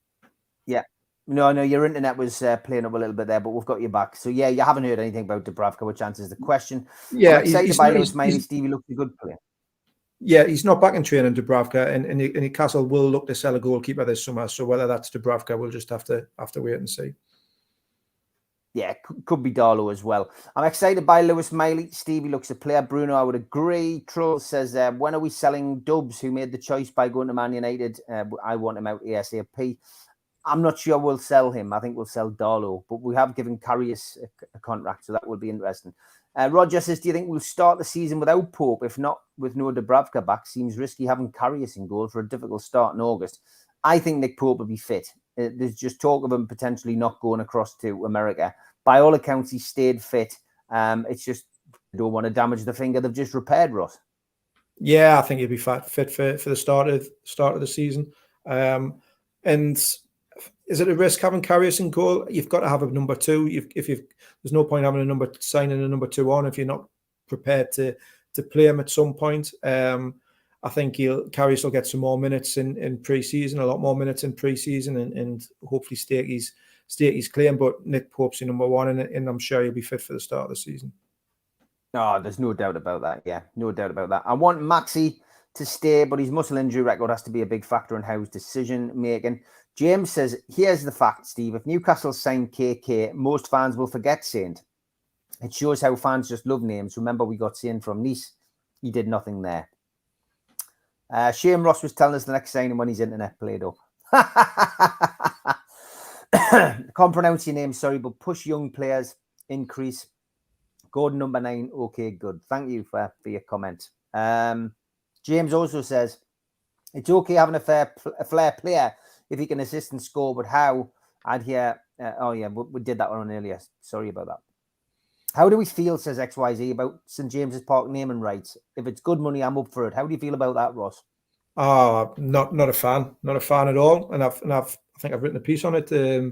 [SPEAKER 2] Yeah. No, your internet was playing up a little bit there, but we've got you back. So yeah, you haven't heard anything about Dubravka, which answers the question.
[SPEAKER 3] Yeah,
[SPEAKER 2] I'm excited by Lewis Miley. Stevie looks a good player.
[SPEAKER 3] Yeah, he's not back in training, Dubravka, and Newcastle will look to sell a goalkeeper this summer. So whether that's Dubravka, we'll just have to wait and see.
[SPEAKER 2] Yeah, could be Darlow as well. I'm excited by Lewis Miley. Stevie looks a player. Bruno, I would agree. Troll says, when are we selling Dubs, who made the choice by going to Man United? I want him out ASAP. I'm not sure we'll sell him. I think we'll sell Darlow, but we have given Karius a contract, so that will be interesting. Roger says, do you think we'll start the season without Pope? If not, with no Dubravka back, seems risky having Karius in goal for a difficult start in August. I think Nick Pope will be fit. There's just talk of him potentially not going across to America. By all accounts, he stayed fit. It's just they don't want to damage the finger they've just repaired, Ross.
[SPEAKER 3] Yeah, I think he'll be fit for the start of the season. And is it a risk having Karius in goal? You've got to have a number two. There's no point having signing a number two on if you're not prepared to play him at some point. I think Karius will get some more minutes in pre-season, a lot more minutes in pre-season, and hopefully stake his claim. But Nick Pope's your number one, and I'm sure he'll be fit for the start of the season.
[SPEAKER 2] Oh, there's no doubt about that. Yeah, no doubt about that. I want Maxi to stay, but his muscle injury record has to be a big factor in Howe's decision making. James says, here's the fact, Steve. If Newcastle signed KK, most fans will forget Saint. It shows how fans just love names. Remember, we got Saint from Nice. He did nothing there. Shane Ross was telling us the next signing when his internet played up. Can't pronounce your name, sorry, but push young players, increase. Gordon number 9, okay, good. Thank you for your comment. James also says, it's okay having a flair player if he can assist and score, but how? I'd hear, we did that one earlier. Sorry about that. How do we feel, says XYZ, about St. James's Park naming rights? If it's good money, I'm up for it. How do you feel about that, Ross?
[SPEAKER 3] Not a fan. Not a fan at all. And I think I've written a piece on it a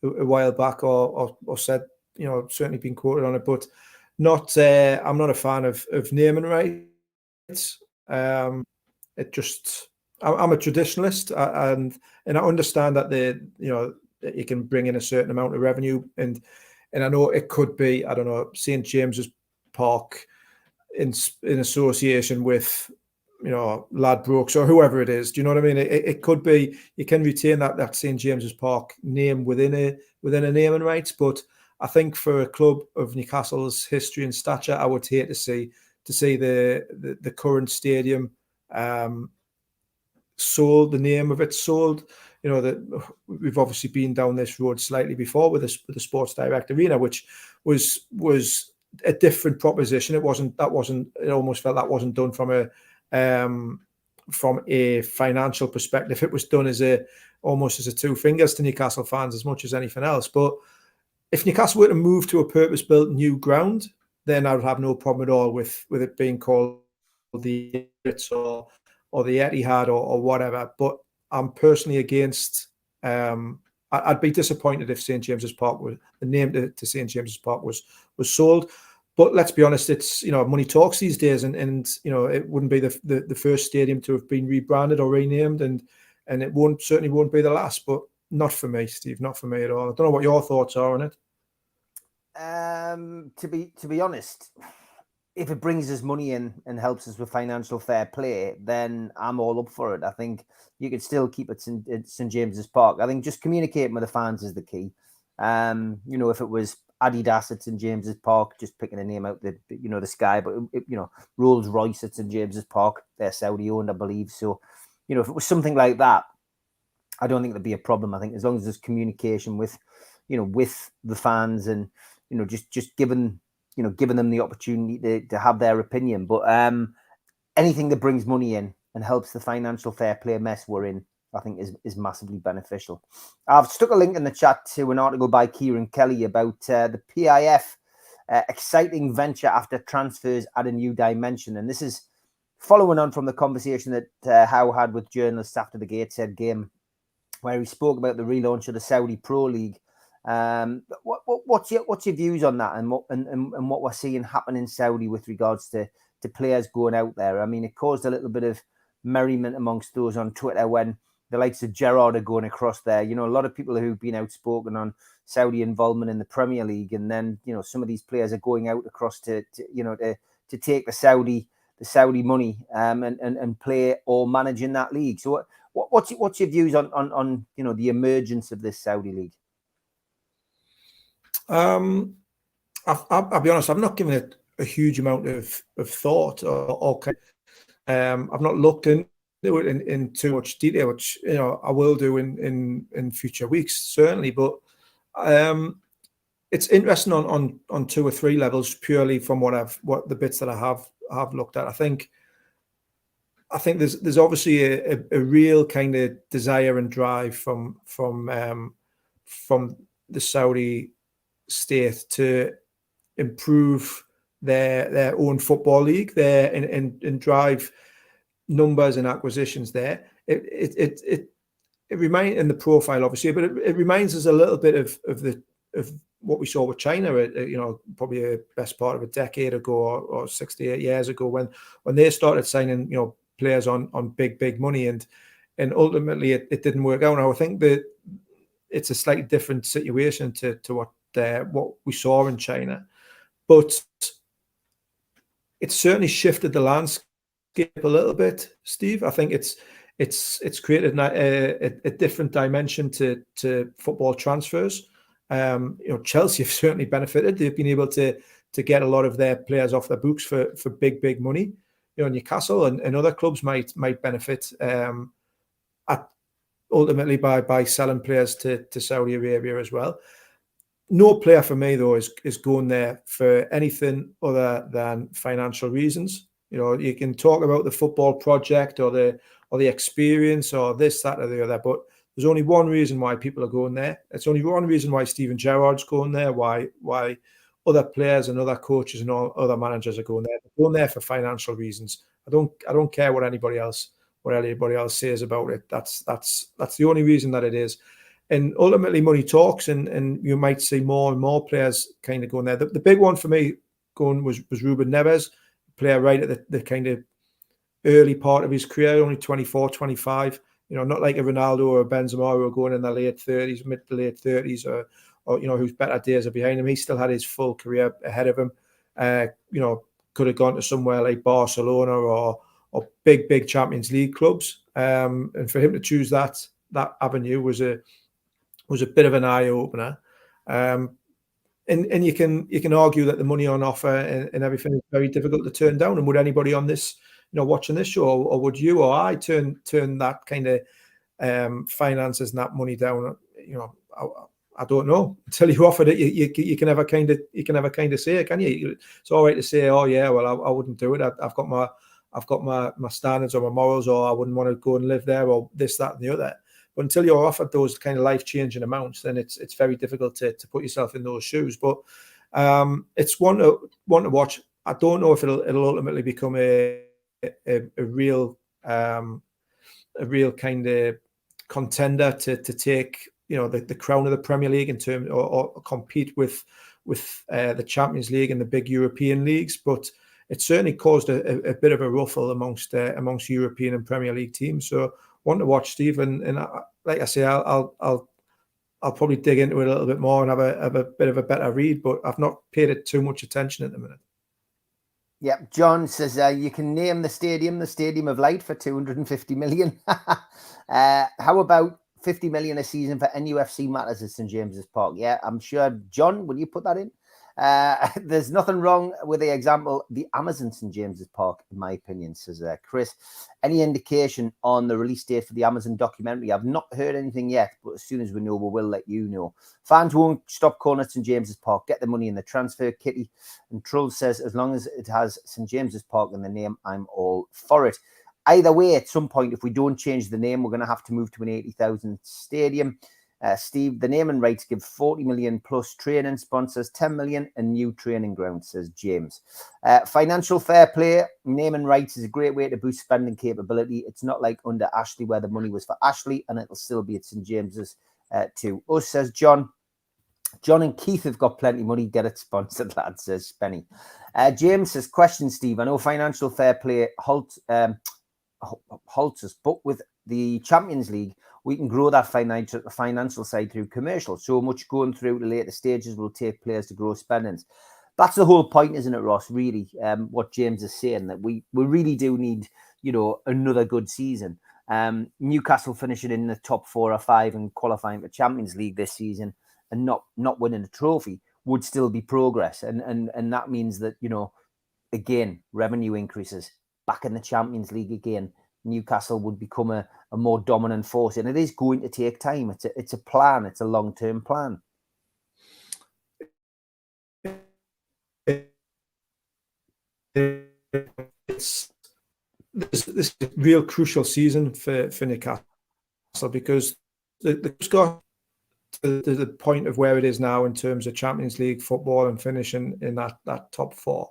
[SPEAKER 3] while back or said, certainly been quoted on it, but I'm not a fan of naming rights. I'm a traditionalist, and I understand that you can bring in a certain amount of revenue, and I know it could be, I don't know, St. James's Park in association with Ladbrokes or whoever it is. Do you know what I mean? It could be you can retain that St. James's Park name within a naming rights, but I think for a club of Newcastle's history and stature, I would hate to see the current stadium sold, the name of it sold. That we've obviously been down this road slightly before with the Sports Direct Arena, which was a different proposition. It almost felt that wasn't done from a financial perspective. It was done almost as a two fingers to Newcastle fans as much as anything else. But if Newcastle were to move to a purpose-built new ground, then I would have no problem at all with it being called the Emirates or the Etihad or whatever. But I'm personally against. I'd be disappointed if St. James's Park the name to St. James's Park was sold. But let's be honest, it's money talks these days, and it wouldn't be the first stadium to have been rebranded or renamed, and it certainly won't be the last. But not for me, Steve. Not for me at all. I don't know what your thoughts are on it.
[SPEAKER 2] To be honest, if it brings us money in and helps us with financial fair play, then I'm all up for it. I think you could still keep it at St. James's Park. I think just communicating with the fans is the key. If it was Adidas at St. James's Park, just picking a name out the sky, but Rolls Royce at St. James's Park, they're Saudi owned, I believe. So, if it was something like that, I don't think there'd be a problem. I think as long as there's communication with the fans and just giving them the opportunity to have their opinion. But anything that brings money in and helps the financial fair play mess we're in, I think is massively beneficial. I've stuck a link in the chat to an article by Kieran Kelly about the PIF exciting venture after transfers add a new dimension. And this is following on from the conversation that Howe had with journalists after the Gateshead game, where he spoke about the relaunch of the Saudi Pro League. What's your views on that, and what we're seeing happen in Saudi with regards to players going out there? I mean, it caused a little bit of merriment amongst those on Twitter when the likes of Gerrard are going across there. You know, a lot of people who've been outspoken on Saudi involvement in the Premier League, and then, you know, some of these players are going out across to take the Saudi money and play or manage in that league. So what's your views on you know, the emergence of this Saudi league?
[SPEAKER 3] I'll be honest, I've not given it a huge amount of thought or I've not looked into it in too much detail, which, you know, I will do in future weeks, certainly. But it's interesting on 2 or 3 levels, purely from what the bits that I have looked at. I think there's obviously a real kind of desire and drive from the Saudi state to improve their own football league there and drive numbers and acquisitions there. It reminds, in the profile obviously, but it reminds us a little bit of what we saw with China, you know, probably a best part of a decade ago or 68 years ago, when they started signing, you know, players on big money, and ultimately it didn't work out. Now I think that it's a slightly different situation to what we saw in China, but it's certainly shifted the landscape a little bit, Steve. I think it's created a different dimension to football transfers. You know, Chelsea have certainly benefited. They've been able to get a lot of their players off their books for big money. You know, Newcastle and other clubs might benefit ultimately by selling players to Saudi Arabia as well. No player for me, though, is going there for anything other than financial reasons. You know, you can talk about the football project or the experience or this, that, or the other, but there's only one reason why people are going there. It's only one reason why Steven Gerrard's going there, why other players and other coaches and all other managers are going there. They're going there for financial reasons. I don't care what anybody else says about it. That's the only reason that it is. And ultimately money talks, and you might see more and more players kind of going there. The big one for me going was Ruben Neves, player right at the kind of early part of his career, only 24, 25. You know, not like a Ronaldo or a Benzema who are going in their late 30s, mid to late 30s, or you know, whose better days are behind him. He still had his full career ahead of him. You know, could have gone to somewhere like Barcelona or big Champions League clubs. And for him to choose that avenue was a bit of an eye opener. And you can argue that the money on offer and everything is very difficult to turn down. And would anybody on this, you know, watching this show, or would you or I turn that kind of finances and that money down? You know, I don't know. Until you offered it, you can never kind of say it, can you? It's all right to say, oh yeah, well I wouldn't do it. I've got my standards or my morals, or I wouldn't want to go and live there, or this, that, and the other. But until you're offered those kind of life-changing amounts, then it's very difficult to put yourself in those shoes. But it's one to watch. I don't know if it'll ultimately become a real kind of contender to take, you know, the crown of the Premier League in terms, or compete with the Champions League and the big European leagues. But it certainly caused a bit of a ruffle amongst European and Premier League teams. So one to watch, Steve, and like I say, I'll probably dig into it a little bit more and have a bit of a better read, but I've not paid it too much attention at the minute.
[SPEAKER 2] Yeah, John says you can name the Stadium of Light for 250 million. How about 50 million a season for NUFC matters at St James's Park? Yeah, I'm sure. John, will you put that in? There's nothing wrong with the example, the Amazon St James's Park, in my opinion, says Chris. Any indication on the release date for the Amazon documentary? I've not heard anything yet, but as soon as we know, we will let you know. Fans won't stop calling it St James's Park. Get the money in the transfer kitty. And Trull says, as long as it has St James's Park in the name, I'm all for it. Either way, at some point, if we don't change the name, we're going to have to move to an 80,000 stadium. Steve, the naming rights give 40 million plus training sponsors, 10 million and new training ground, says James. Financial fair play, naming rights is a great way to boost spending capability. It's not like under Ashley where the money was for Ashley and it'll still be at St James's too. Us, says John. John and Keith have got plenty of money. Get it sponsored, lad, says Spenny. James says, question, Steve. I know financial fair play halts us, but with the Champions League, we can grow that financial side through commercials. So much going through the later stages will take players to grow spendings. That's the whole point, isn't it, Ross? Really, what James is saying, that we really do need, another good season. Newcastle finishing in the top 4 or 5 and qualifying for Champions League this season and not winning a trophy would still be progress. And that means that, again, revenue increases back in the Champions League again. Newcastle would become a more dominant force, and it is going to take time. It's a plan. It's a long-term plan.
[SPEAKER 3] This is a real crucial season for Newcastle, because it's got to the point of where it is now in terms of Champions League football and finishing in that top 4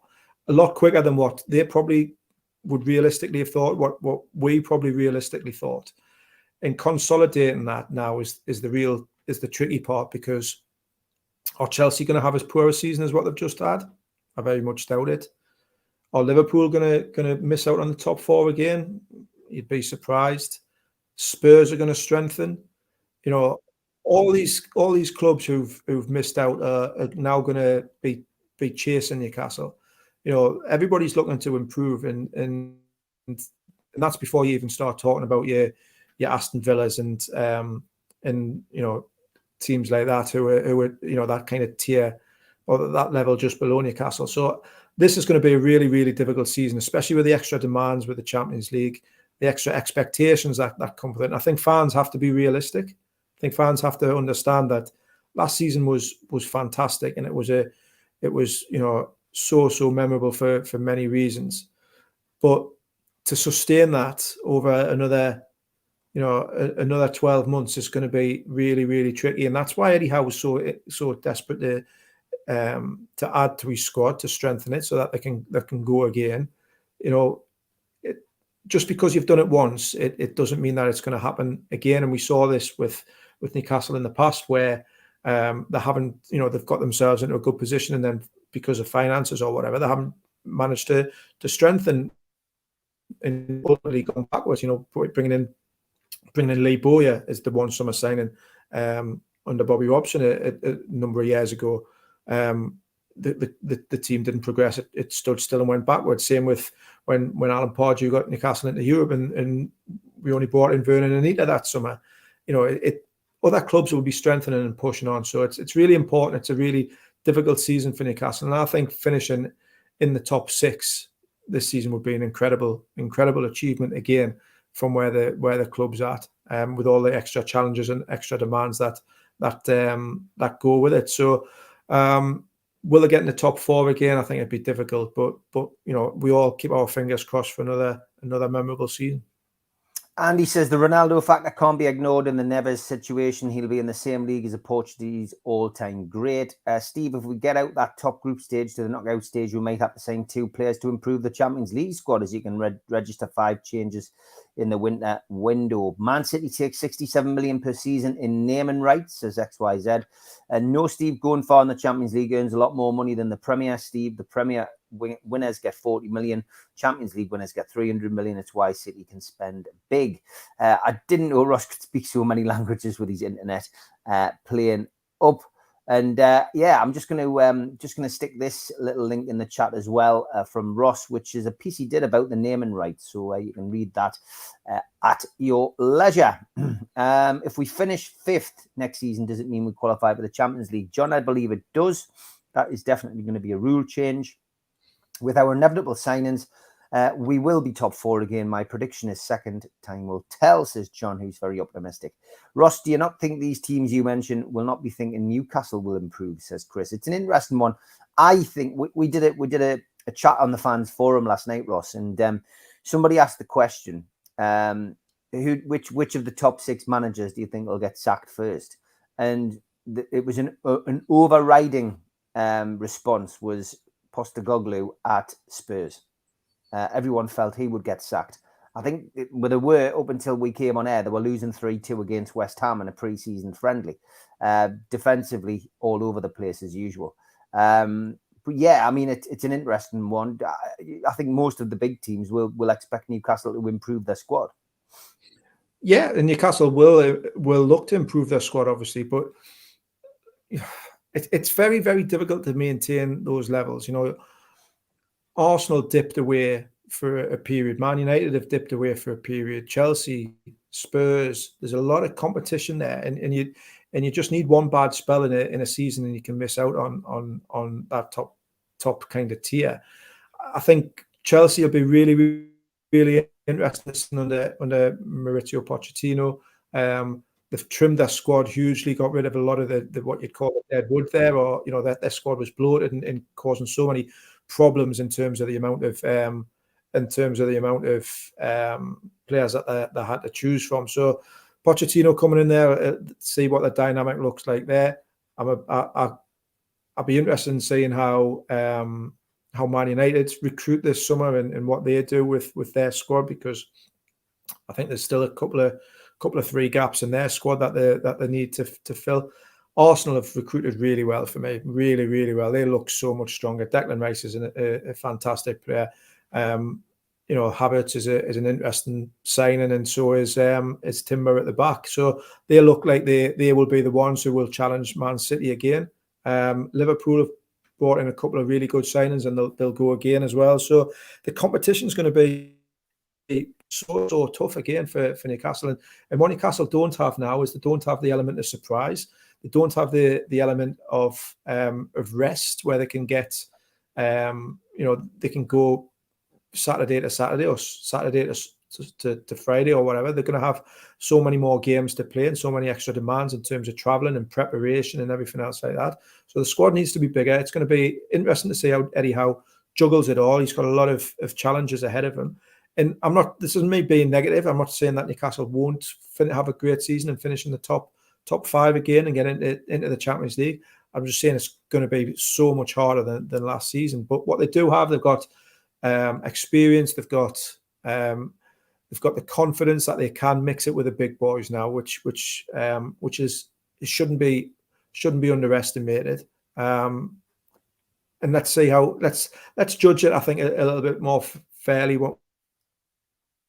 [SPEAKER 3] a lot quicker than what they probably would realistically have thought, what we probably realistically thought. And consolidating that now is the tricky part, because are Chelsea going to have as poor a season as what they've just had? I very much doubt it. Are Liverpool going to miss out on the top 4 again? You'd be surprised. Spurs are going to strengthen. All these clubs who've missed out are now going to be chasing Newcastle. Everybody's looking to improve, and that's before you even start talking about your Aston Villas and teams like that who are that kind of tier or that level just below Newcastle. So this is going to be a really, really difficult season, especially with the extra demands with the Champions League, the extra expectations that come with it. And I think fans have to be realistic. I think fans have to understand that last season was fantastic, and it was so memorable for many reasons. But to sustain that over another 12 months is going to be really, really tricky. And that's why Eddie Howe was so desperate to add to his squad, to strengthen it so that they can go again. Just because you've done it once, it doesn't mean that it's going to happen again. And we saw this with Newcastle in the past, where they haven't, they've got themselves into a good position, and then because of finances or whatever, they haven't managed to strengthen and ultimately gone backwards. Bringing in Lee Bowyer as the one summer signing under Bobby Robson a number of years ago. The team didn't progress. It stood still and went backwards. Same with when Alan Pardew got Newcastle into Europe, and we only brought in Vernon and Anita that summer. Other clubs will be strengthening and pushing on. So it's really important. It's a really difficult season for Newcastle, and I think finishing in the top 6 this season would be an incredible achievement again from where the club's at, with all the extra challenges and extra demands that go with it. So will they get in the top 4 again? I think it'd be difficult, but we all keep our fingers crossed for another memorable season.
[SPEAKER 2] Andy says the Ronaldo factor can't be ignored in the Neves situation. He'll be in the same league as a Portuguese all-time great. Steve, if we get out that top group stage to the knockout stage, we might have to sign 2 players to improve the Champions League squad, as you can register 5 changes in the winter window. Man City takes 67 million per season in naming rights, says XYZ. And no, Steve, going far in the Champions League earns a lot more money than the Premier, Steve. The Premier winners get 40 million. Champions League winners get 300 million. It's why City can spend big. I didn't know Ross could speak so many languages with his internet playing up. And I'm just going to stick this little link in the chat as well from Ross, which is a piece he did about the naming rights. So you can read that at your leisure. If we finish 5th next season, does it mean we qualify for the Champions League? John, I believe it does. That is definitely going to be a rule change. With our inevitable signings, we will be top 4 again. My prediction is second time will tell, says John, who's very optimistic. Ross, do you not think these teams you mentioned will not be thinking Newcastle will improve, says Chris. It's an interesting one. I think we did a chat on the fans forum last night, Ross, and somebody asked the question, which of the top 6 managers do you think will get sacked first? And it was an overriding response was Postecoglou at Spurs. Everyone felt he would get sacked. I think they were, up until we came on air, they were losing 3-2 against West Ham in a pre-season friendly. Defensively, all over the place as usual. But yeah, I mean, it's an interesting one. I think most of the big teams will expect Newcastle to improve their squad.
[SPEAKER 3] Yeah, and Newcastle will look to improve their squad, obviously, but it's very, very difficult to maintain those levels. You know, Arsenal dipped away for a period. Man United have dipped away for a period. Chelsea, Spurs. There's a lot of competition there, and you just need one bad spell in a season, and you can miss out on that top kind of tier. I think Chelsea will be really, really interesting under Mauricio Pochettino. They've trimmed their squad hugely, got rid of a lot of the what you'd call dead wood there, or you know that their squad was bloated and causing so many problems in terms of the amount of players that they had to choose from. So Pochettino coming in there, see what the dynamic looks like there. I'll be interested in seeing how Man United recruit this summer and what they do with their squad, because I think there's still a couple of three gaps in their squad that they need to fill. Arsenal have recruited really well for me, really, really well. They look so much stronger. Declan Rice is a fantastic player. You know, Havertz is an interesting signing, and so is Timber at the back. So they look like they will be the ones who will challenge Man City again. Liverpool have brought in a couple of really good signings, and they'll go again as well. So the competition is going to be so tough again for Newcastle. And what Newcastle don't have now is they don't have the element of surprise. They don't have the element of rest where they can get, they can go Saturday to Saturday or Saturday to Friday or whatever. They're going to have so many more games to play and so many extra demands in terms of traveling and preparation and everything else like that. So the squad needs to be bigger. It's going to be interesting to see how Eddie Howe juggles it all. He's got a lot of challenges ahead of him. And this isn't me being negative. I'm not saying that Newcastle won't have a great season and finish in the top five again and get into the Champions League. I'm just saying it's going to be so much harder than last season. But what they do have, they've got experience. They've got the confidence that they can mix it with the big boys now, which shouldn't be underestimated. And let's see how let's judge it. I think a little bit more fairly.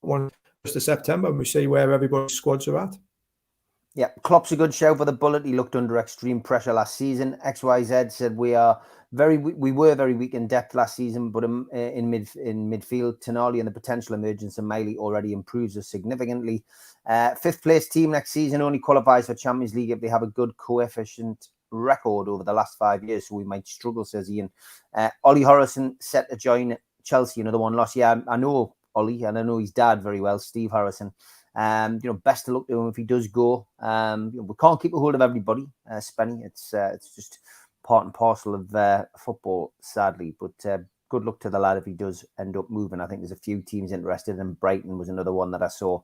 [SPEAKER 3] One to September, and we see where everybody's squads are at.
[SPEAKER 2] Yeah, Klopp's a good shout for the Bullet. He looked under extreme pressure last season. XYZ said we were very weak in depth last season, but in midfield, Tonali and the potential emergence of Miley already improves us significantly. Fifth place team next season only qualifies for Champions League if they have a good coefficient record over the last 5 years, so we might struggle, says Ian. Ollie Harrison set to join Chelsea, another one lost. Yeah, I know Ollie, and I know his dad very well, Steve Harrison. Best of luck to him if he does go. We can't keep a hold of everybody, Spenny. It's just part and parcel of football, sadly. But good luck to the lad if he does end up moving. I think there's a few teams interested, and Brighton was another one that I saw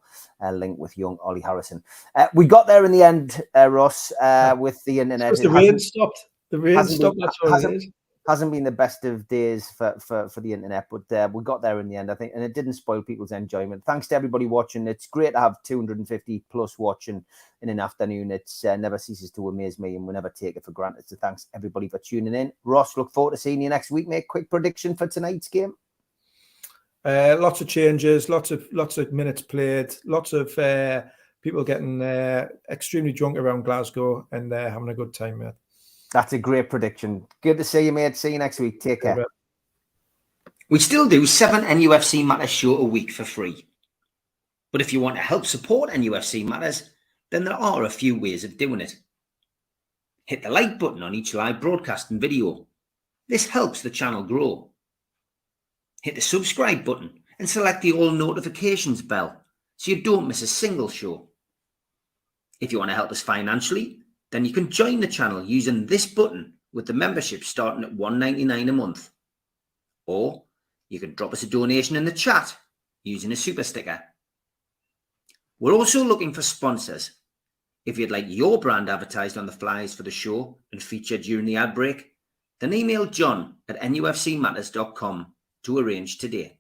[SPEAKER 2] linked with young Ollie Harrison. We got there in the end, Ross, with the internet.
[SPEAKER 3] The rain stopped. The rain stopped. That's what it is.
[SPEAKER 2] Hasn't been the best of days for the internet, but we got there in the end, I think, and it didn't spoil people's enjoyment. Thanks to everybody watching. It's great to have 250 plus watching in an afternoon. It never ceases to amaze me, and we never take it for granted. So thanks everybody for tuning in. Ross, look forward to seeing you next week, mate. Quick prediction for tonight's game.
[SPEAKER 3] Lots of changes, lots of minutes played, lots of people getting extremely drunk around Glasgow and having a good time, mate.
[SPEAKER 2] That's a great prediction. Good to see you, mate. See you next week. Take care.
[SPEAKER 4] We still do 7 NUFC Matters show a week for free. But if you want to help support NUFC Matters, then there are a few ways of doing it. Hit the like button on each live broadcast and video. This helps the channel grow. Hit the subscribe button and select the all notifications bell so you don't miss a single show. If you want to help us financially, then you can join the channel using this button with the membership starting at $1.99 a month. Or you can drop us a donation in the chat using a super sticker. We're also looking for sponsors. If you'd like your brand advertised on the flyers for the show and featured during the ad break, then email John at nufcmatters.com to arrange today.